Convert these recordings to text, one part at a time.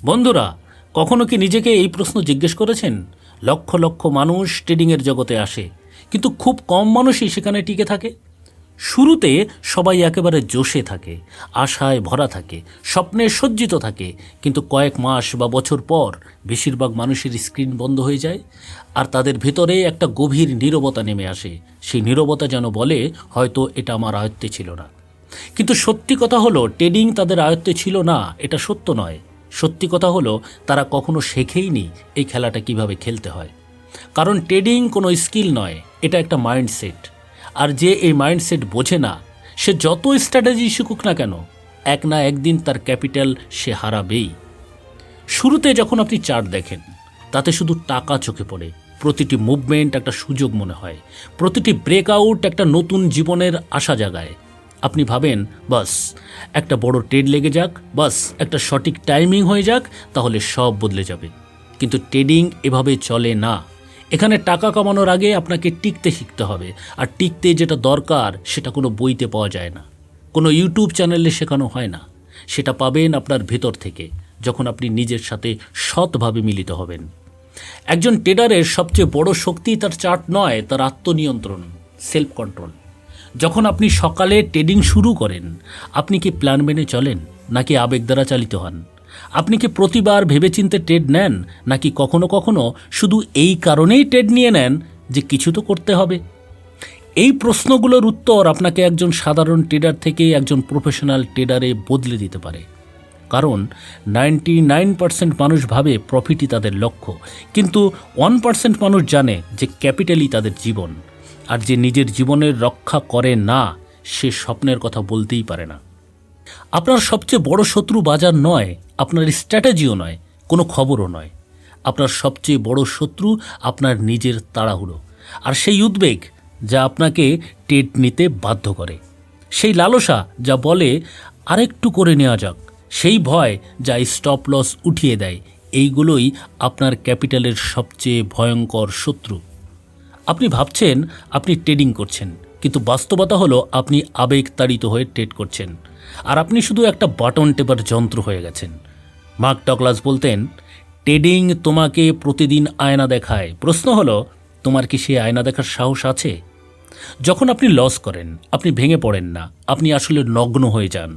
বন্ধুরা, কখনো কি নিজেকে এই প্রশ্ন জিজ্ঞেস করেছেন? লক্ষ লক্ষ মানুষ ট্রেডিংয়ের জগতে আসে, কিন্তু খুব কম মানুষই সেখানে টিকে থাকে। শুরুতে সবাই একেবারে জোশে থাকে, আশায় ভরা থাকে, স্বপ্নে সজ্জিত থাকে, কিন্তু কয়েক মাস বা বছর পর বেশিরভাগ মানুষের স্ক্রিন বন্ধ হয়ে যায়, আর তাদের ভেতরে একটা গভীর নীরবতা নেমে আসে। সেই নীরবতা যেন বলে, হয়তো এটা আমার আয়ত্তে ছিল না। কিন্তু সত্যি কথা হলো, ট্রেডিং তাদের আয়ত্তে ছিল না, এটা সত্য নয়। সত্যি কথা হলো, তারা কখনো শেখেইনি এই খেলাটা কিভাবে খেলতে হয়। কারণ ট্রেডিং কোনো স্কিল নয়, এটা একটা মাইন্ডসেট। আর যে এই মাইন্ডসেট বোঝে না, সে যত স্ট্র্যাটেজি শিখুক না কেন, এক না একদিন তার ক্যাপিটাল সে হারাবেই। শুরুতে যখন আপনি চার্ট দেখেন, তাতে শুধু টাকা চোখে পড়ে। প্রতিটি মুভমেন্ট একটা সুযোগ মনে হয়, প্রতিটি ব্রেকআউট একটা নতুন জীবনের আশা জাগায়। আপনি ভাবেন, বাস একটা বড় ট্রেড লেগে যাক, বাস একটা সঠিক টাইমিং হয়ে যাক, তাহলে সব বদলে যাবে। কিন্তু ট্রেডিং এভাবে চলে না। এখানে টাকা কামানোর আগে আপনাকে টিকতে শিখতে হবে, আর টিকতে যেটা দরকার সেটা কোনো বইতে পাওয়া যায় না, কোনো ইউটিউব চ্যানেলে শেখানো হয় না। সেটা পাবেন আপনার ভেতর থেকে, যখন আপনি নিজের সাথে সৎভাবে মিলিত হবেন। একজন ট্রেডারের সবচেয়ে বড় শক্তি তার চার্ট নয়, তার আত্মনিয়ন্ত্রণ, সেলফ কন্ট্রোল। যখন আপনি সকালে ট্রেডিং শুরু করেন, আপনি কি প্ল্যান মেনে চলেন, নাকি আবেগ দ্বারা চালিত হন? আপনি কি প্রতিবার ভেবেচিন্তে ট্রেড নেন, নাকি কখনো কখনো শুধু এই কারণেই ট্রেড নিয়ে নেন যে কিছু তো করতে হবে? এই প্রশ্নগুলোর উত্তর আপনাকে একজন সাধারণ ট্রেডার থেকে একজন প্রফেশনাল ট্রেডারে বদলে দিতে পারে। কারণ 99% মানুষ ভাবে প্রফিটই তাদের লক্ষ্য, কিন্তু 1% মানুষ জানে যে ক্যাপিটালই তাদের জীবন। আর যে নিজের জীবনের রক্ষা করে না, সে স্বপ্নের কথা বলতেই পারে না। আপনার সবচেয়ে বড় শত্রু বাজার নয়, আপনার স্ট্র্যাটেজিও নয়, কোনো খবরও নয়। আপনার সবচেয়ে বড় শত্রু আপনার নিজের তাড়াহুড়ো, আর সেই উদ্বেগ যা আপনাকে ট্রেড নিতে বাধ্য করে, সেই লালসা যা বলে আরেকটু করে নেওয়া যাক, সেই ভয় যা স্টপ লস উঠিয়ে দেয়। এইগুলোই আপনার ক্যাপিটালের সবচেয়ে ভয়ঙ্কর শত্রু। আপনি ভাবছেন আপনি ট্রেডিং করছেন, কিন্তু বাস্তবতা হলো আপনি আবেগ তাড়িত হয়ে ট্রেড করছেন, আর আপনি শুধু একটা বাটন টেপার যন্ত্র হয়ে গেছেন। মার্ক ডগলাস বলতেন, ট্রেডিং তোমাকে প্রতিদিন আয়না দেখায়, প্রশ্ন হলো তোমার কি সেই আয়না দেখার সাহস আছে? যখন আপনি লস করেন, আপনি ভেঙে পড়েন না, আপনি আসলে নগ্ন হয়ে যান।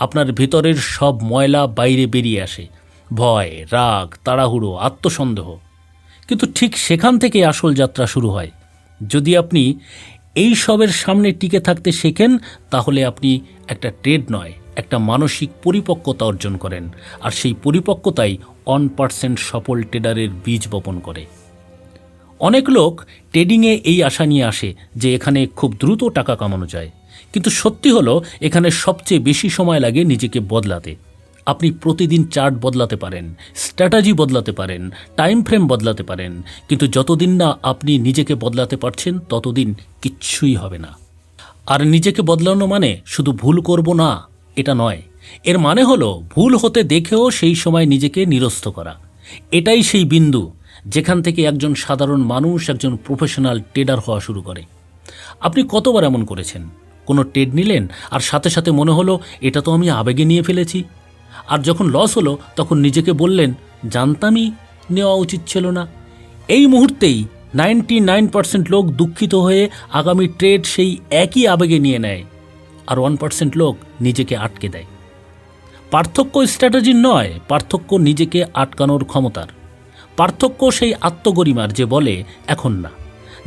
আপনার ভেতরের সব ময়লা বাইরে বেরিয়ে আসে, ভয়, রাগ, তাড়াহুড়ো, আত্মসন্দেহ। কিন্তু ঠিক সেখান থেকে আসল যাত্রা শুরু হয়। যদি আপনি এই সবের সামনে টিকে থাকতে শেখেন, তাহলে আপনি একটা ট্রেড নয়, একটা মানসিক পরিপক্কতা অর্জন করেন। আর সেই পরিপক্কতাই 1% সফল ট্রেডারের বীজ বপন করে। অনেক লোক ট্রেডিংয়ে এই আশা নিয়ে আসে যে এখানে খুব দ্রুত টাকা কামানো যায়, কিন্তু সত্যি হলো এখানে সবচেয়ে বেশি সময় লাগে নিজেকে বদলাতে। আপনি প্রতিদিন চার্ট বদলাতে পারেন, স্ট্র্যাটেজি বদলাতে পারেন, টাইম ফ্রেম বদলাতে পারেন, কিন্তু যতদিন না আপনি নিজেকে বদলাতে পারছেন, ততদিন কিচ্ছুই হবে না। আর নিজেকে বদলানো মানে শুধু ভুল করব না, এটা নয়। এর মানে হলো ভুল হতে দেখেও সেই সময় নিজেকে নিরস্ত করা। এটাই সেই বিন্দু যেখান থেকে একজন সাধারণ মানুষ একজন প্রফেশনাল ট্রেডার হওয়া শুরু করে। আপনি কতবার এমন করেছেন? কোনো ট্রেড নিলেন, আর সাথে সাথে মনে হলো এটা তো আমি আবেগে নিয়ে ফেলেছি। আর যখন লস হলো, তখন নিজেকে বললেন, জানতামই নেওয়া উচিত ছিল না। এই মুহূর্তেই 99% লোক দুঃখিত হয়ে আগামী ট্রেড সেই একই আবেগে নিয়ে নেয়, আর 1% লোক নিজেকে আটকে দেয়। পার্থক্য স্ট্র্যাটেজির নয়, পার্থক্য নিজেকে আটকানোর ক্ষমতার। পার্থক্য সেই আত্মগরিমার যে বলে এখন না।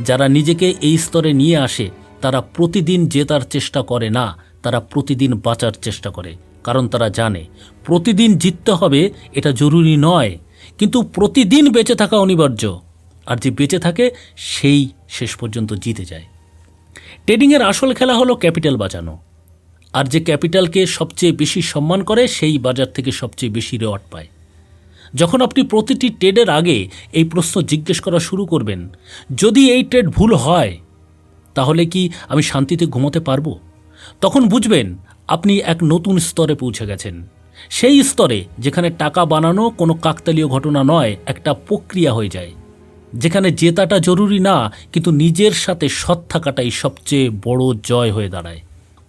যারা নিজেকে এই স্তরে নিয়ে আসে, তারা প্রতিদিন জেতার চেষ্টা করে না, তারা প্রতিদিন বাঁচার চেষ্টা করে। কারণ তারা জানে প্রতিদিন জিততে হবে এটা জরুরি নয়, কিন্তু প্রতিদিন বেঁচে থাকা অনিবার্য। আর যে বেঁচে থাকে সেই শেষ পর্যন্ত জিতে যায়। ট্রেডিংয়ের আসল খেলা হলো ক্যাপিটাল বাঁচানো। আর যে ক্যাপিটালকে সবচেয়ে বেশি সম্মান করে, সেই বাজার থেকে সবচেয়ে বেশি রেওয়ার্ড পায়। যখন আপনি প্রতিটি ট্রেডের আগে এই প্রশ্ন জিজ্ঞেস করা শুরু করবেন, যদি এই ট্রেড ভুল হয়, তাহলে কি আমি শান্তিতে ঘুমোতে পারবো? তখন বুঝবেন আপনি এক নতুন স্তরে পৌঁছে গেছেন। সেই স্তরে যেখানে টাকা বানানো কোনো কাকতালীয় ঘটনা নয়, একটা প্রক্রিয়া হয়ে যায়। যেখানে জেতাটা জরুরি না, কিন্তু নিজের সাথে সৎ থাকাটাই সবচেয়ে বড় জয় হয়ে দাঁড়ায়।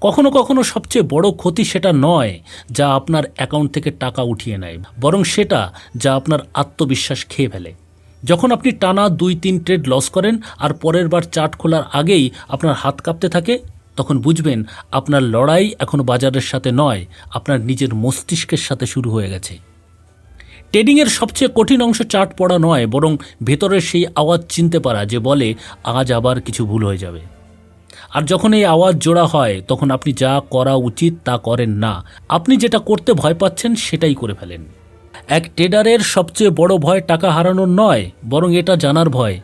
কখনো কখনো সবচেয়ে বড় ক্ষতি সেটা নয় যা আপনার অ্যাকাউন্ট থেকে টাকা উঠিয়ে নেয়, বরং সেটা যা আপনার আত্মবিশ্বাস খেয়ে ফেলে। যখন আপনি টানা 2-3 ট্রেড লস করেন আর পরের বার চার্ট খোলার আগেই আপনার হাত কাঁপতে থাকে, তখন বুঝবেন আপনার লড়াই এখন বাজারের সাথে নয়, আপনার নিজের মস্তিষ্কের সাথে শুরু হয়ে গেছে। ট্রেডিংয়ের সবচেয়ে কঠিন অংশ চার্ট পড়া নয়, বরং ভেতরের সেই আওয়াজ চিনতে পারা যে বলে আজ আবার কিছু ভুল হয়ে যাবে। আর যখন এই আওয়াজ জোড়া হয়, তখন আপনি যা করা উচিত তা করেন না, আপনি যেটা করতে ভয় পাচ্ছেন সেটাই করে ফেলেন। এক ট্রেডারের সবচেয়ে বড় ভয় টাকা হারানোর নয়, বরং এটা জানার ভয়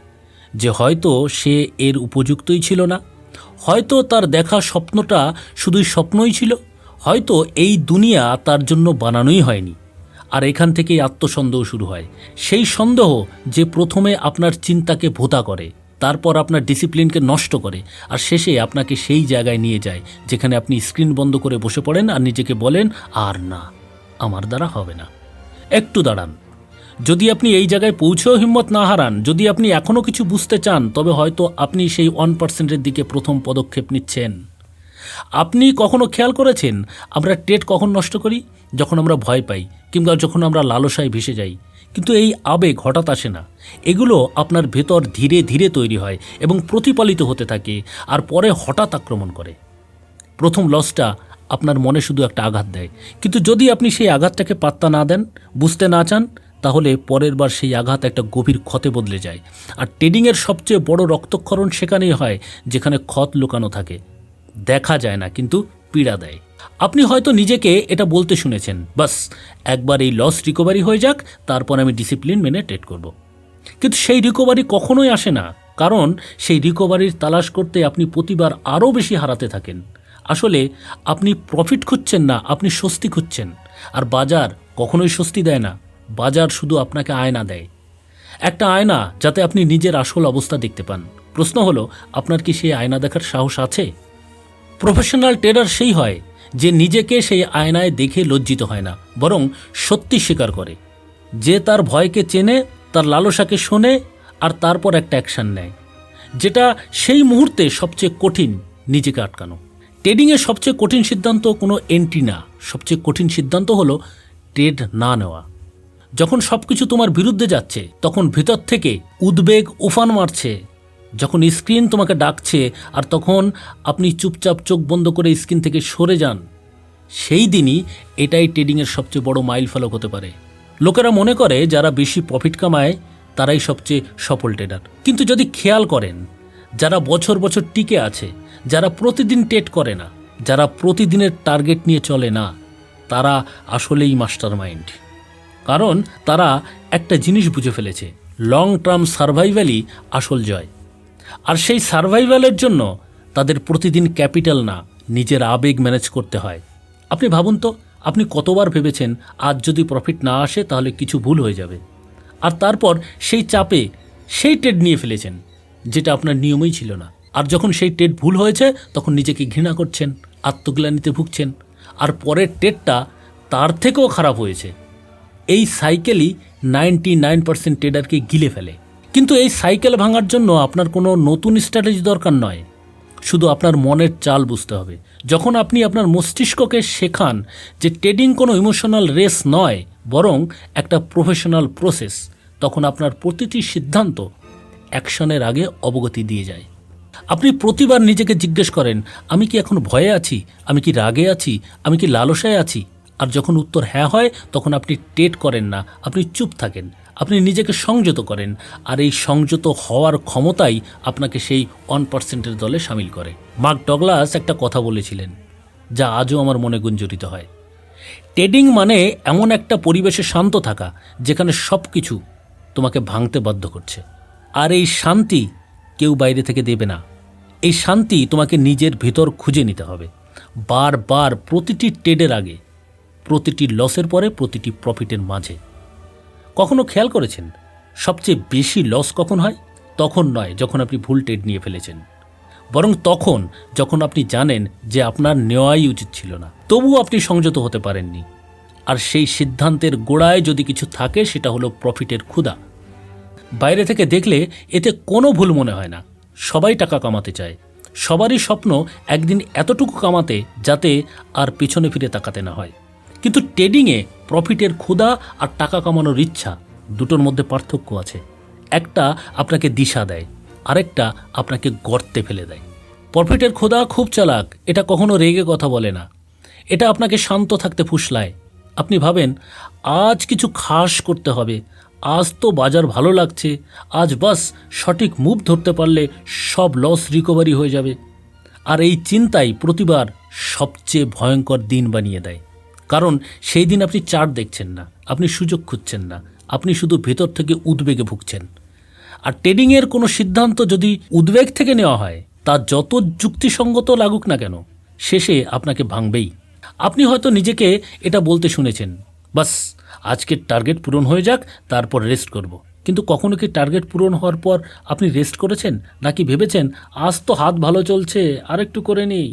যে হয়তো সে এর উপযুক্তই ছিল না, হয়তো তার দেখা স্বপ্নটা শুধুই স্বপ্নই ছিল, হয়তো এই দুনিয়া তার জন্য বানানোই হয়নি। আর এখান থেকেই আত্মসন্দেহ শুরু হয়, সেই সন্দেহ যে প্রথমে আপনার চিন্তাকে ভোঁতা করে, তারপর আপনার ডিসিপ্লিনকে নষ্ট করে, আর শেষে আপনাকে সেই জায়গায় নিয়ে যায় যেখানে আপনি স্ক্রিন বন্ধ করে বসে পড়েন আর নিজেকে বলেন, আর না, আমার দ্বারা হবে না। একটু দাঁড়ান। যদি আপনি এই জায়গায় পৌঁছেও হিম্মত না হারান, যদি আপনি এখনও কিছু বুঝতে চান, তবে হয়তো আপনি সেই 1%-এর দিকে প্রথম পদক্ষেপ নিচ্ছেন। আপনি কখনো খেয়াল করেছেন আমরা ট্রেড কখন নষ্ট করি? যখন আমরা ভয় পাই কিংবা যখন আমরা লালসায় ভেসে যাই। কিন্তু এই আবেগ হঠাৎ আসে না, এগুলো আপনার ভেতর ধীরে ধীরে তৈরি হয় এবং প্রতিপালিত হতে থাকে, আর পরে হঠাৎ আক্রমণ করে। প্রথম লসটা আপনার মনে শুধু একটা আঘাত দেয়, কিন্তু যদি আপনি সেই আঘাতটাকে পাত্তা না দেন, বুঝতে না চান, তাহলে পরের বার সেই আঘাত একটা গভীর ক্ষতে বদলে যায়। আর ট্রেডিংয়ের সবচেয়ে বড় রক্তক্ষরণ সেখানেই হয় যেখানে ক্ষত লুকানো থাকে, দেখা যায় না কিন্তু পীড়া দেয়। আপনি হয়তো নিজেকে এটা বলতে শুনেছেন, বাস একবার এই লস রিকভারি হয়ে যাক, তারপর আমি ডিসিপ্লিন মেনে ট্রেড করব। কিন্তু সেই রিকভারি কখনোই আসে না, কারণ সেই রিকভারির তালাশ করতে আপনি প্রতিবার আরও বেশি হারাতে থাকেন। আসলে আপনি প্রফিট খুঁজছেন না, আপনি স্বস্তি খুঁজছেন। আর বাজার কখনোই স্বস্তি দেয় না, বাজার শুধু আপনাকে আয়না দেয়, একটা আয়না যাতে আপনি নিজের আসল অবস্থা দেখতে পান। প্রশ্ন হলো, আপনার কি সেই আয়না দেখার সাহস আছে? প্রফেশনাল ট্রেডার সেই হয় যে নিজেকে সেই আয়নায় দেখে লজ্জিত হয় না, বরং সত্যি স্বীকার করে, যে তার ভয়কে চেনে, তার লালসাকে শোনে, আর তারপর একটা অ্যাকশান নেয়, যেটা সেই মুহূর্তে সবচেয়ে কঠিন, নিজেকে আটকানো। ট্রেডিংয়ের সবচেয়ে কঠিন সিদ্ধান্ত কোনো এন্ট্রি না, সবচেয়ে কঠিন সিদ্ধান্ত হলো ট্রেড না নেওয়া। যখন সব কিছু তোমার বিরুদ্ধে যাচ্ছে, তখন ভিতর থেকে উদ্বেগ উফান মারছে, যখন স্ক্রিন তোমাকে ডাকছে আর তখন আপনি চুপচাপ চোখ বন্ধ করে স্ক্রিন থেকে সরে যান, সেই দিনই এটাই ট্রেডিংয়ের সবচেয়ে বড় মাইল ফলক হতে পারে। লোকেরা মনে করে যারা বেশি প্রফিট কামায় তারাই সবচেয়ে সফল ট্রেডার, কিন্তু যদি খেয়াল করেন, যারা বছর বছর টিকে আছে, যারা প্রতিদিন ট্রেড করে না, যারা প্রতিদিনের টার্গেট নিয়ে চলে না, তারা আসলেই মাস্টার মাইন্ড। কারণ তারা একটা জিনিস বুঝে ফেলেছে, লং টার্ম সার্ভাইভালই আসল জয়। আর সেই সার্ভাইভালের জন্য তাদের প্রতিদিন ক্যাপিটাল না, নিজের আবেগ ম্যানেজ করতে হয়। আপনি ভাবুন তো, আপনি কতবার ভেবেছেন আজ যদি প্রফিট না আসে তাহলে কিছু ভুল হয়ে যাবে, আর তারপর সেই চাপে সেই ট্রেড নিয়ে ফেলেছেন যেটা আপনার নিয়মই ছিল না। আর যখন সেই ট্রেড ভুল হয়েছে তখন নিজেকে ঘৃণা করছেন, আত্মগ্লানিতে ভুগছেন, আর পরের ট্রেডটা তার থেকেও খারাপ হয়েছে। এই সাইকেলই 99% ট্রেডারকে গিলে ফেলে। কিন্তু এই সাইকেল ভাঙার জন্য আপনার কোনো নতুন স্ট্র্যাটেজি দরকার নয়, শুধু আপনার মনের চাল বুঝতে হবে। যখন আপনি আপনার মস্তিষ্ককে শেখান যে ট্রেডিং কোনো ইমোশনাল রেস নয়, বরং একটা প্রফেশনাল প্রসেস, তখন আপনার প্রতিটি সিদ্ধান্ত অ্যাকশনের আগে অবগতি দিয়ে যায়। আপনি প্রতিবার নিজেকে জিজ্ঞেস করেন, আমি কি এখন ভয়ে আছি, আমি কি রাগে আছি, আমি কি লালসায় আছি? আর যখন উত্তর হ্যাঁ হয়, তখন আপনি ট্রেড করেন না, আপনি চুপ থাকেন, আপনি নিজেকে সংযত করেন। আর এই সংযত হওয়ার ক্ষমতাই আপনাকে সেই 1%-এর দলে সামিল করে। মার্ক ডগলাস একটা কথা বলেছিলেন, যা আজও আমার মনে গুঞ্জরিত হয়। ট্রেডিং মানে এমন একটা পরিবেশে শান্ত থাকা যেখানে সব কিছু তোমাকে ভাঙতে বাধ্য করছে, আর এই শান্তি কেউ বাইরে থেকে দেবে না। এই শান্তি তোমাকে নিজের ভিতর খুঁজে নিতে হবে, বারবার, প্রতিটি ট্রেডের আগে, প্রতিটি লসের পরে, প্রতিটি প্রফিটের মাঝে। কখনো খেয়াল করেছেন সবচেয়ে বেশি লস কখন হয়? তখন নয় যখন আপনি ভুল ট্রেড নিয়ে ফেলেছেন, বরং তখন যখন আপনি জানেন যে আপনার নেওয়াই উচিত ছিল না, তবুও আপনি সংযত হতে পারেননি। আর সেই সিদ্ধান্তের গোড়ায় যদি কিছু থাকে, সেটা হলো প্রফিটের ক্ষুধা। বাইরে থেকে দেখলে এতে কোনো ভুল মনে হয় না, সবাই টাকা কামাতে চায়, সবারই স্বপ্ন একদিন এতটুকু কামাতে যাতে আর পেছনে ফিরে তাকাতে না হয়। কিন্তু ট্রেডিংয়ে প্রফিটের ক্ষুধা আর টাকা কামানোর ইচ্ছা দুটোর মধ্যে পার্থক্য আছে। একটা আপনাকে দিশা দেয়, আরেকটা আপনাকে গর্তে ফেলে দেয়। প্রফিটের ক্ষুধা খুব চালাক, এটা কখনো রেগে কথা বলে না, এটা আপনাকে শান্ত থাকতে ফুসলায়। আপনি ভাবেন আজ কিছু খাস করতে হবে, আজ তো বাজার ভালো লাগছে, আজ বাস সঠিক মুভ ধরতে পারলে সব লস রিকভারি হয়ে যাবে। আর এই চিন্তাই প্রতিবার সবচেয়ে ভয়ঙ্কর দিন বানিয়ে দেয়। কারণ সেই দিন আপনি চার্ট দেখছেন না, আপনি সুযোগ খুঁজছেন না, আপনি শুধু ভেতর থেকে উদ্বেগে ভুগছেন। আর ট্রেডিংয়ের কোনো সিদ্ধান্ত যদি উদ্বেগ থেকে নেওয়া হয়, তা যত যুক্তিসঙ্গত লাগুক না কেন, শেষে আপনাকে ভাঙবেই। আপনি হয়তো নিজেকে এটা বলতে শুনেছেন, বাস আজকের টার্গেট পূরণ হয়ে যাক, তারপর রেস্ট করব। কিন্তু কখনো কি টার্গেট পূরণ হওয়ার পর আপনি রেস্ট করেছেন, নাকি ভেবেছেন আজ তো হাত ভালো চলছে আর একটু করে নিই?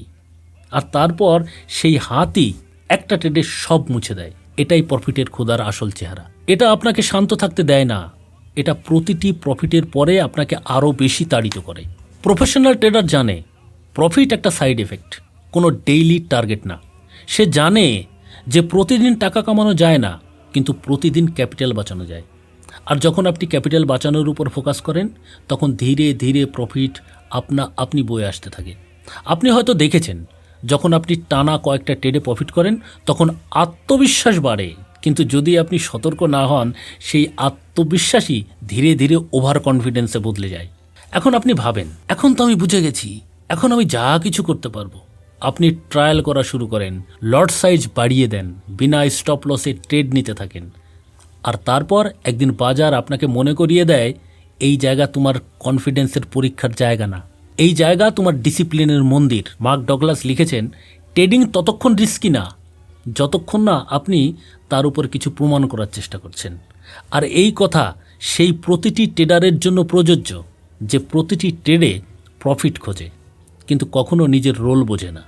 আর তারপর সেই হাতই একটা ট্রেডে সব মুছে দেয়। এটাই প্রফিটের ক্ষুধার আসল চেহারা। এটা আপনাকে শান্ত থাকতে দেয় না, এটা প্রতিটি প্রফিটের পরে আপনাকে আরও বেশি তাড়িত করে। প্রফেশনাল ট্রেডার জানে প্রফিট একটা সাইড এফেক্ট, কোনো ডেইলি টার্গেট না। সে জানে যে প্রতিদিন টাকা কামানো যায় না, কিন্তু প্রতিদিন ক্যাপিটাল বাঁচানো যায়। আর যখন আপনি ক্যাপিটাল বাঁচানোর উপর ফোকাস করেন, তখন ধীরে ধীরে প্রফিট আপনি বয়ে আসতে থাকে। আপনি হয়তো দেখেছেন, যখন আপনি টানা কয়েকটা ট্রেডে প্রফিট করেন, তখন আত্মবিশ্বাস বাড়ে। কিন্তু যদি আপনি সতর্ক না হন, সেই আত্মবিশ্বাসই ধীরে ধীরে ওভার কনফিডেন্সে বদলে যায়। এখন আপনি ভাবেন, এখন তো আমি বুঝে গেছি, এখন আমি যা কিছু করতে পারবো। আপনি ট্রায়াল করা শুরু করেন, লট সাইজ বাড়িয়ে দেন, বিনা স্টপ লসে ট্রেড নিতে থাকেন। আর তারপর একদিন বাজার আপনাকে মনে করিয়ে দেয়, এই জায়গা তোমার কনফিডেন্সের পরীক্ষার জায়গা না, এই জায়গা তোমার ডিসিপ্লিনের মন্দির। মার্ক ডগলাস লিখেছেন, ট্রেডিং ততক্ষণ রিস্কি না যতক্ষণ না আপনি তার উপর কিছু প্রমাণ করার চেষ্টা করছেন। আর এই কথা সেই প্রতিটি ট্রেডারের জন্য প্রযোজ্য, যে প্রতিটি ট্রেডে প্রফিট খোঁজে কিন্তু কখনো নিজের রোল বোঝে না।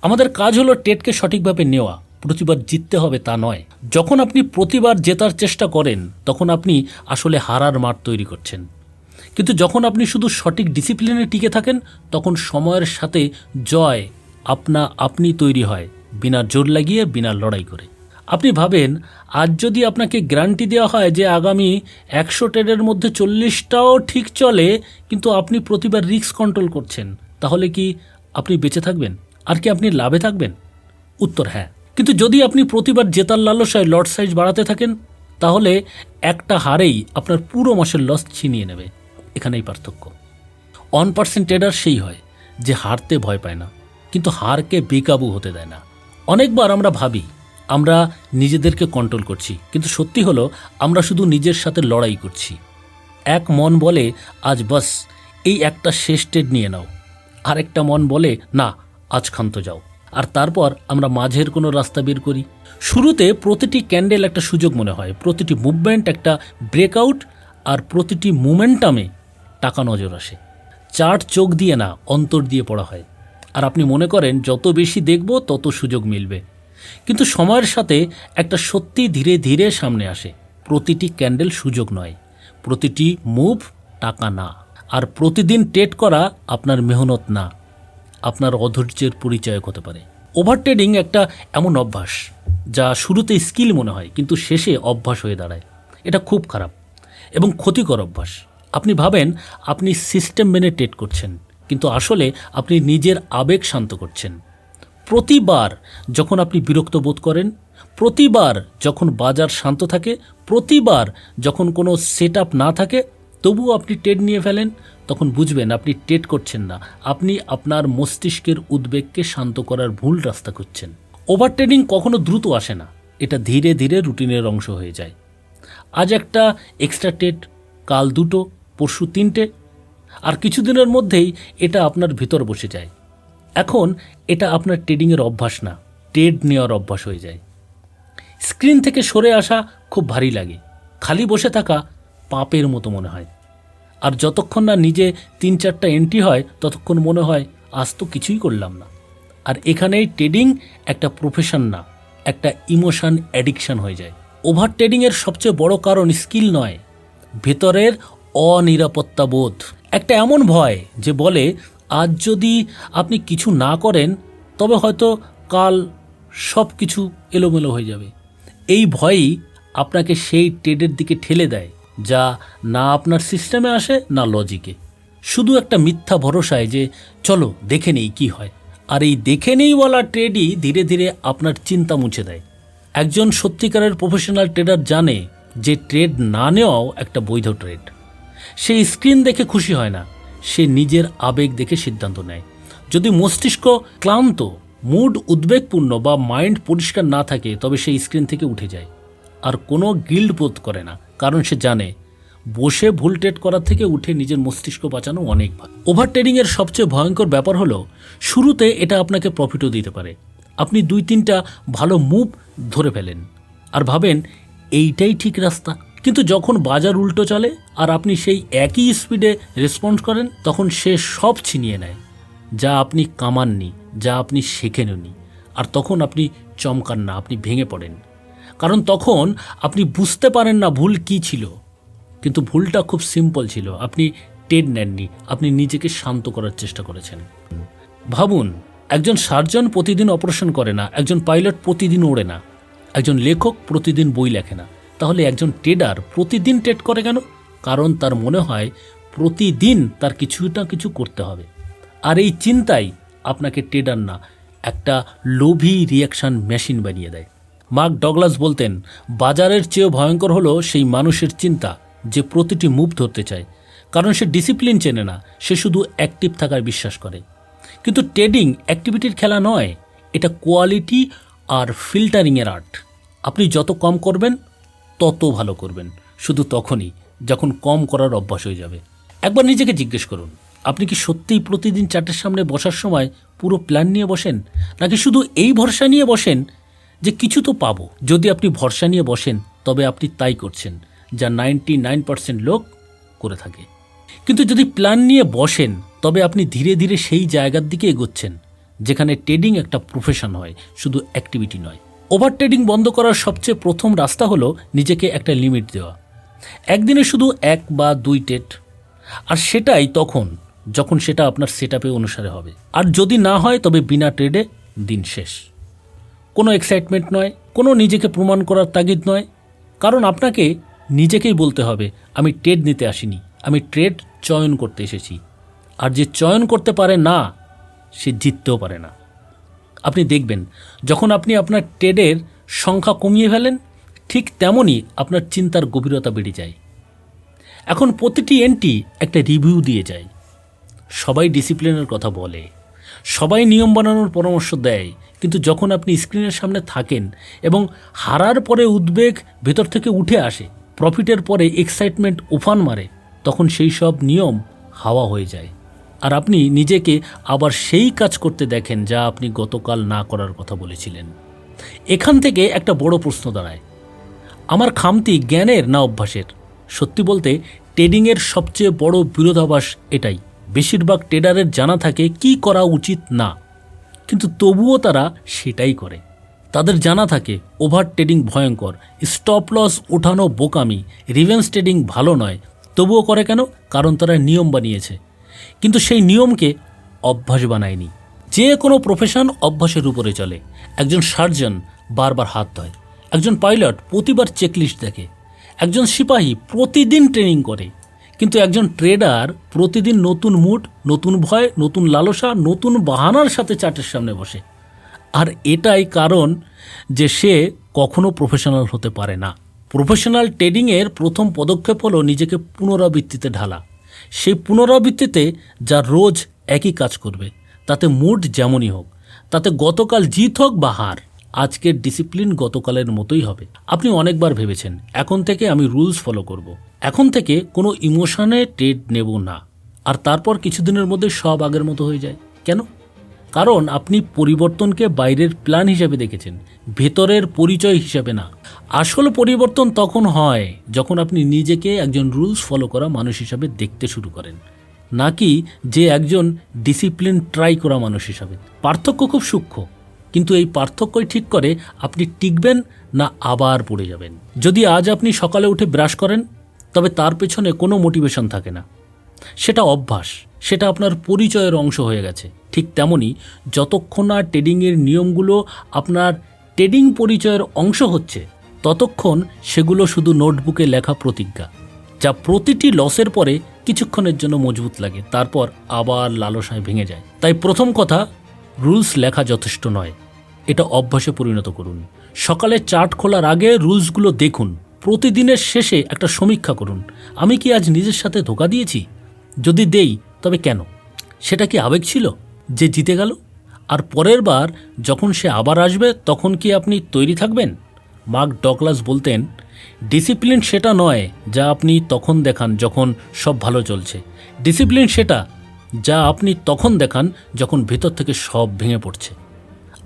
আমাদের কাজ হলো ট্রেডকে সঠিকভাবে নেওয়া, প্রতিবার জিততে হবে তা নয়। যখন আপনি প্রতিবার জেতার চেষ্টা করেন, তখন আপনি আসলে হারার মাঠ তৈরি করছেন। কিন্তু যখন আপনি শুধু সঠিক ডিসিপ্লিনে টিকে থাকেন, তখন সময়ের সাথে জয় আপনি তৈরি হয়, বিনা জোর লাগিয়ে, বিনা লড়াই করে। আপনি ভাবেন, আজ যদি আপনাকে গ্যারান্টি দেওয়া হয় যে আগামী 100 ট্রেডের মধ্যে 40টাও ঠিক চলে, কিন্তু আপনি প্রতিবার রিস্ক কন্ট্রোল করছেন, তাহলে কি আপনি বেঁচে থাকবেন? আর কি আপনি লাভে থাকবেন? উত্তর হ্যাঁ। কিন্তু যদি আপনি প্রতিবার জেতার লালসায় লট সাইজ বাড়াতে থাকেন, তাহলে একটা হারেই আপনার পুরো মাসের লস ছিনিয়ে নেবে। এখানেই পার্থক্য। 1% ট্রেডার সেই হয় যে হারতে ভয় পায় না, কিন্তু হারকে বেকাবু হতে দেয় না। অনেকবার আমরা ভাবি আমরা নিজেদেরকে কন্ট্রোল করছি, কিন্তু সত্যি হলো আমরা শুধু নিজের সাথে লড়াই করছি। এক মন বলে আজ বাস এই একটা শেষ ট্রেড নিয়ে নাও, আরেকটা মন বলে না আজ ক্ষান্ত যাও। আর তারপর আমরা মাঝের কোনো রাস্তা বের করি। শুরুতে প্রতিটি ক্যান্ডেল একটা সুযোগ মনে হয়, প্রতিটি মুভমেন্ট একটা ব্রেকআউট, আর প্রতিটি মোমেন্টামে টাকা নজর আসে। চার্ট চোখ দিয়ে না, অন্তর দিয়ে পড়া হয়। আর আপনি মনে করেন যত বেশি দেখব তত সুযোগ মিলবে। কিন্তু সময়ের সাথে একটা সত্যি ধীরে ধীরে সামনে আসে, প্রতিটি ক্যান্ডেল সুযোগ নয়, প্রতিটি মুভ টাকা না। আর প্রতিদিন ট্রেড করা আপনার মেহনত না, আপনার অধৈর্যের পরিচয় হতে পারে। ওভার ট্রেডিং একটা এমন অভ্যাস যা শুরুতে স্কিল মনে হয়, কিন্তু শেষে অভ্যাস হয়ে দাঁড়ায়। এটা খুব খারাপ এবং ক্ষতিকর অভ্যাস। আপনি ভাবেন আপনি সিস্টেম মেনে ট্রেড করছেন, কিন্তু আসলে আপনি নিজের আবেগ শান্ত করছেন। প্রতিবার যখন আপনি বিরক্ত বোধ করেন, প্রতিবার যখন বাজার শান্ত থাকে, প্রতিবার যখন কোনো সেট আপ না থাকে, তবুও আপনি ট্রেড নিয়ে ফেলেন, তখন বুঝবেন আপনি ট্রেড করছেন না, আপনি আপনার মস্তিষ্কের উদ্বেগকে শান্ত করার ভুল রাস্তা খুঁজছেন। ওভার ট্রেডিং কখনো দ্রুত আসে না, এটা ধীরে ধীরে রুটিনের অংশ হয়ে যায়। আজ একটা এক্সট্রা ট্রেড, কাল 2টো, পরশু 3টে, আর কিছুদিনের মধ্যেই এটা আপনার ভিতর বসে যায়। এখন এটা আপনার ট্রেডিংয়ের অভ্যাস না, ট্রেড নেওয়ার অভ্যাস হয়ে যায়। স্ক্রিন থেকে সরে আসা খুব ভারী লাগে, খালি বসে থাকা পাপের মতো মনে হয়। আর যতক্ষণ না নিজে 3-4টা এন্ট্রি হয়, ততক্ষণ মনে হয় আজ তো কিছুই করলাম না। আর এখানেই ট্রেডিং একটা প্রফেশন না, একটা ইমোশন অ্যাডিকশন হয়ে যায়। ওভার ট্রেডিংয়ের সবচেয়ে বড় কারণ স্কিল নয়, ভেতরের অনিরাপত্তা বোধ। একটা এমন ভয় যে বলে আজ যদি আপনি কিছু না করেন তবে হয়তো কাল সব কিছু এলোমেলো হয়ে যাবে। এই ভয়ই আপনাকে সেই ট্রেডের দিকে ঠেলে দেয় যা না আপনার সিস্টেমে আসে না লজিকে, শুধু একটা মিথ্যা ভরসায় যে চলো দেখে নেই কী হয়। আর এই দেখে নেইওয়ালা ট্রেডই ধীরে ধীরে আপনার চিন্তা মুছে দেয়। একজন সত্যিকারের প্রফেশনাল ট্রেডার জানে যে ট্রেড না নেওয়াও একটা বৈধ ট্রেড। সে স্ক্রিন দেখে খুশি হয় না, সে নিজের আবেগ দেখে সিদ্ধান্ত নেয়। যদি মস্তিষ্ক ক্লান্ত, মুড উদ্বেগপূর্ণ বা মাইন্ড পরিষ্কার না থাকে তবে সে স্ক্রিন থেকে উঠে যায় আর কোনো গিল্ড বোধ করে না, কারণ সে জানে বসে ভুল ট্রেড করার থেকে উঠে নিজের মস্তিষ্ক বাঁচানো অনেক ভালো। ওভার ট্রেডিংয়ের সবচেয়ে ভয়ঙ্কর ব্যাপার হলো শুরুতে এটা আপনাকে প্রফিটও দিতে পারে। আপনি 2-3টা ভালো মুভ ধরে ফেলেন আর ভাবেন এইটাই ঠিক রাস্তা, কিন্তু যখন বাজার উল্টো চলে আর আপনি সেই একই স্পিডে রেসপন্স করেন তখন সে সব ছিনিয়ে নেয় যা আপনি কামাননি, যা আপনি শেখেননি। আর তখন আপনি চমকান না, আপনি ভেঙে পড়েন, কারণ তখন আপনি বুঝতে পারেন না ভুল কী ছিল। কিন্তু ভুলটা খুব সিম্পল ছিল, আপনি ট্রেড নেননি, আপনি নিজেকে শান্ত করার চেষ্টা করেছেন। ভাবুন, একজন সার্জন প্রতিদিন অপারেশন করে না, একজন পাইলট প্রতিদিন ওড়ে না, একজন লেখক প্রতিদিন বই লেখে না। তাহলে একজন ট্রেডার প্রতিদিন ট্রেড করে কেন? কারণ তার মনে হয় প্রতিদিন তার কিছু না কিছু করতে হবে। আর এই চিন্তাই আপনাকে ট্রেডার না, একটা লোভী রিয়াকশান মেশিন বানিয়ে দেয়। মার্ক ডগলাস বলতেন, বাজারের চেয়েও ভয়ঙ্কর হলো সেই মানুষের চিন্তা যে প্রতিটি মুভ ধরতে চায়, কারণ সে ডিসিপ্লিন চেনে না, সে শুধু অ্যাক্টিভ থাকার বিশ্বাস করে। কিন্তু ট্রেডিং অ্যাক্টিভিটির খেলা নয়, এটা কোয়ালিটি আর ফিল্টারিংয়ের আর্ট। আপনি যত কম করবেন তত ভালো করবেন, শুধু তখনই যখন কম করার অভ্যাস হয়ে যাবে। একবার নিজেকে জিজ্ঞেস করুন, আপনি কি সত্যিই প্রতিদিন চার্টের সামনে বসার সময় পুরো প্ল্যান নিয়ে বসেন, নাকি শুধু এই ভরসা নিয়ে বসেন যে কিছু তো পাবো? যদি আপনি ভরসা নিয়ে বসেন তবে আপনি তাই করছেন যা 99% লোক করে থাকে। কিন্তু যদি প্ল্যান নিয়ে বসেন তবে আপনি ধীরে ধীরে সেই জায়গার দিকে এগোচ্ছেন যেখানে ট্রেডিং একটা প্রফেশন হয়, শুধু অ্যাক্টিভিটি নয়। ওভার ট্রেডিং বন্ধ করার সবচেয়ে প্রথম রাস্তা হলো নিজেকে একটা লিমিট দেওয়া। একদিনে শুধু 1 বা 2 ট্রেড, আর সেটাই তখন যখন সেটা আপনার সেটআপে অনুসারে হবে। আর যদি না হয় তবে বিনা ট্রেডে দিন শেষ। কোনো এক্সাইটমেন্ট নয়, কোনো নিজেকে প্রমাণ করার তাগিদ নয়, কারণ আপনাকে নিজেকেই বলতে হবে আমি ট্রেড নিতে আসিনি, আমি ট্রেড চয়ন করতে এসেছি। আর যে চয়ন করতে পারে না সে জিততেও পারে না। আপনি দেখবেন যখন আপনি আপনার ট্রেডের সংখ্যা কমিয়ে ফেলেন ঠিক তেমনই আপনার চিন্তার গভীরতা বেড়ে যায়। এখন প্রতিটি এন্ট্রি একটা রিভিউ দিয়ে যায়। সবাই ডিসিপ্লিনের কথা বলে, সবাই নিয়ম বানানোর পরামর্শ দেয়, কিন্তু যখন আপনি স্ক্রিনের সামনে থাকেন এবং হারার পরে উদ্বেগ ভেতর থেকে উঠে আসে, প্রফিটের পরে এক্সাইটমেন্ট উফান মারে, তখন সেই সব নিয়ম হাওয়া হয়ে যায় আর আপনি নিজেকে আবার সেই কাজ করতে দেখেন যা আপনি গতকাল না করার কথা বলেছিলেন। এখান থেকে একটা বড় প্রশ্ন দাঁড়ায়, আমার খামতি জ্ঞানের না অভ্যাসের? সত্যি বলতে ট্রেডিংয়ের সবচেয়ে বড় বিরোধাভাস এটাই। বেশিরভাগ ট্রেডারের জানা থাকে কি করা উচিত না, কিন্তু তবুও তারা সেটাই করে। তাদের জানা থাকে ওভার ট্রেডিং ভয়ঙ্কর, স্টপ লস ওঠানো বোকামি, রিভেন্স ট্রেডিং ভালো নয়, তবুও করে কেন? কারণ তারা নিয়ম বানিয়েছে, কিন্তু সেই নিয়মকে অভ্যাস বানায়নি। যে কোনো প্রফেশন অভ্যাসের উপরে চলে। একজন সার্জন বারবার হাত ধোয়, একজন পাইলট প্রতিবার চেকলিস্ট দেখে, একজন সিপাহী প্রতিদিন ট্রেনিং করে, কিন্তু একজন ট্রেডার প্রতিদিন নতুন মুড, নতুন ভয়, নতুন লালসা, নতুন বাহানার সাথে চার্টের সামনে বসে। আর এটাই কারণ যে সে কখনো প্রফেশনাল হতে পারে না। প্রফেশনাল ট্রেডিংয়ের প্রথম পদক্ষেপ হলো নিজেকে পুনরাবৃত্তিতে ঢালা। সেই পুনরাবৃত্তিতে যা রোজ একই কাজ করবে, তাতে মুড যেমনই হোক, তাতে গতকাল জিত হোক বা হার, আজকের ডিসিপ্লিন গতকালের মতোই হবে। আপনি অনেকবার ভেবেছেন এখন থেকে আমি রুলস ফলো করব, এখন থেকে কোনো ইমোশনে ট্রেড নেব না, আর তারপর কিছুদিনের মধ্যে সব আগের মতো হয়ে যায়। কেন? কারণ আপনি পরিবর্তনকে বাইরের প্ল্যান হিসেবে দেখেছেন, ভেতরের পরিচয় হিসেবে না। আসল পরিবর্তন তখন হয় যখন আপনি নিজেকে একজন রুলস ফলো করা মানুষ হিসাবে দেখতে শুরু করেন, নাকি যে একজন ডিসিপ্লিন ট্রাই করা মানুষ হিসাবে। পার্থক্য খুব সূক্ষ্ম, কিন্তু এই পার্থক্যই ঠিক করে আপনি টিকবেন না আবার পড়ে যাবেন। যদি আজ আপনি সকালে উঠে ব্রাশ করেন তবে তার পেছনে কোনো মোটিভেশন থাকে না, সেটা অভ্যাস, সেটা আপনার পরিচয়ের অংশ হয়ে গেছে। ঠিক তেমনি যতক্ষণ না ট্রেডিংয়ের নিয়মগুলো আপনার ট্রেডিং পরিচয়ের অংশ হচ্ছে, ততক্ষণ সেগুলো শুধু নোটবুকে লেখা প্রতিজ্ঞা, যা প্রতিটি লসের পরে কিছুক্ষণের জন্য মজবুত লাগে, তারপর আবার লালসায় ভেঙে যায়। তাই প্রথম কথা, রুলস লেখা যথেষ্ট নয়, এটা অভ্যাসে পরিণত করুন। সকালে চার্ট খোলার আগে রুলসগুলো দেখুন, প্রতিদিনের শেষে একটা সমীক্ষা করুন। আমি কি আজ নিজের সাথে ধোঁকা দিয়েছি? যদি দেই, তবে কেন? সেটা কি আবেগ ছিল যে জিতে গেল? আর পরের বার যখন সে আবার আসবে, তখন কি আপনি তৈরি থাকবেন? মার্ক ডগলাস বলতেন, ডিসিপ্লিন সেটা নয় যা আপনি তখন দেখান যখন সব ভালো চলছে, ডিসিপ্লিন সেটা যা আপনি তখন দেখান যখন ভেতর থেকে সব ভেঙে পড়ছে।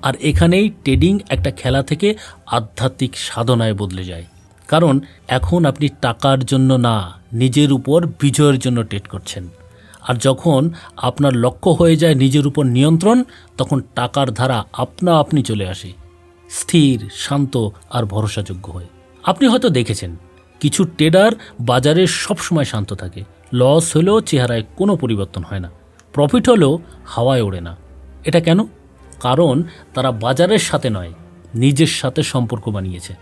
আর এখানেই ট্রেডিং একটা খেলা থেকে আধ্যাত্মিক সাধনায় বদলে যায়। কারণ এখন আপনি টাকার জন্য না, নিজের উপর বিজয়ের জন্য ট্রেড করছেন। আর যখন আপনার লক্ষ্য হয়ে যায় নিজের উপর নিয়ন্ত্রণ, তখন টাকার ধারা আপনা আপনি চলে আসে, স্থির, শান্ত আর ভরসাযোগ্য হয়ে। আপনি হয়তো দেখেছেন কিছু ট্রেডার বাজারে সবসময় শান্ত থাকে, লস হলেও চেহারায় কোনো পরিবর্তন হয় না, প্রফিট হলেও হাওয়ায় ওড়ে না। এটা কেন? কারণ তারা বাজারের সাথে নয়, নিজের সাথে সম্পর্ক বানিয়েছে।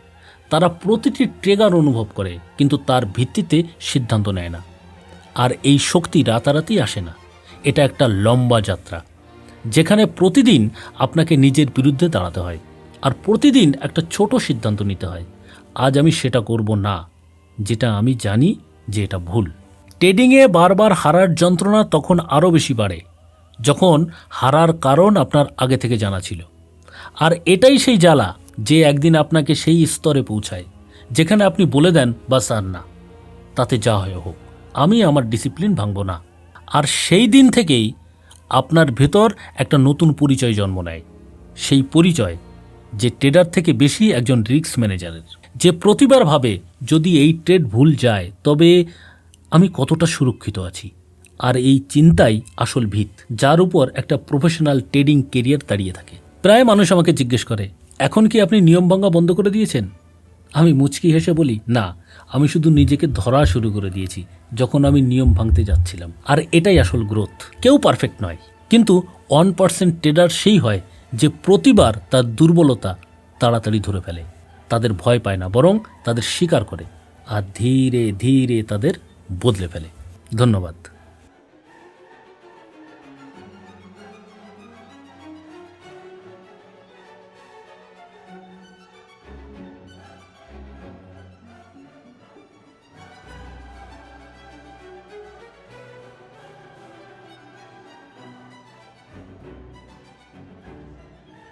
তারা প্রতিটি ট্রিগার অনুভব করে, কিন্তু তার ভিত্তিতে সিদ্ধান্ত নেয় না। আর এই শক্তি রাতারাতি আসে না, এটা একটা লম্বা যাত্রা, যেখানে প্রতিদিন আপনাকে নিজের বিরুদ্ধে দাঁড়াতে হয়, আর প্রতিদিন একটা ছোট সিদ্ধান্ত নিতে হয়। আজ আমি সেটা করব না, যেটা আমি জানি যে এটা ভুল। ট্রেডিংয়ে বারবার হারার যন্ত্রণা তখন আরও বেশি বাড়ে, যখন হারার কারণ আপনার আগে থেকে জানা ছিল। আর এটাই সেই জ্বালা যে একদিন আপনাকে সেই স্তরে পৌঁছায় যেখানে আপনি বলে দেন, বাস আর না, তাতে যা হয় হোক, আমি আমার ডিসিপ্লিন ভাঙব না। আর সেই দিন থেকেই আপনার ভেতর একটা নতুন পরিচয় জন্ম নেয়। সেই পরিচয় যে ট্রেডার থেকে বেশি একজন রিস্ক ম্যানেজারের, যে প্রতিবার ভাবে যদি এই ট্রেড ভুল যায় তবে আমি কতটা সুরক্ষিত আছি। আর এই চিন্তাই আসল ভিত, যার উপর একটা প্রফেশনাল ট্রেডিং কেরিয়ার দাঁড়িয়ে থাকে। প্রায় মানুষ আমাকে জিজ্ঞেস করে, এখন কি আপনি নিয়ম ভাঙা বন্ধ করে দিয়েছেন? আমি মুচকি হেসে বলি, না, আমি শুধু নিজেকে ধরা শুরু করে দিয়েছি যখন আমি নিয়ম ভাঙতে যাচ্ছিলাম। আর এটাই আসল গ্রোথ। কেউ পারফেক্ট নয়, কিন্তু 1% ট্রেডার সেই হয় যে প্রতিবার তার দুর্বলতা তাড়াতাড়ি ধরে ফেলে। তাদের ভয় পায় না, বরং তাদের স্বীকার করে আর ধীরে ধীরে তাদের বদলে ফেলে। ধন্যবাদ।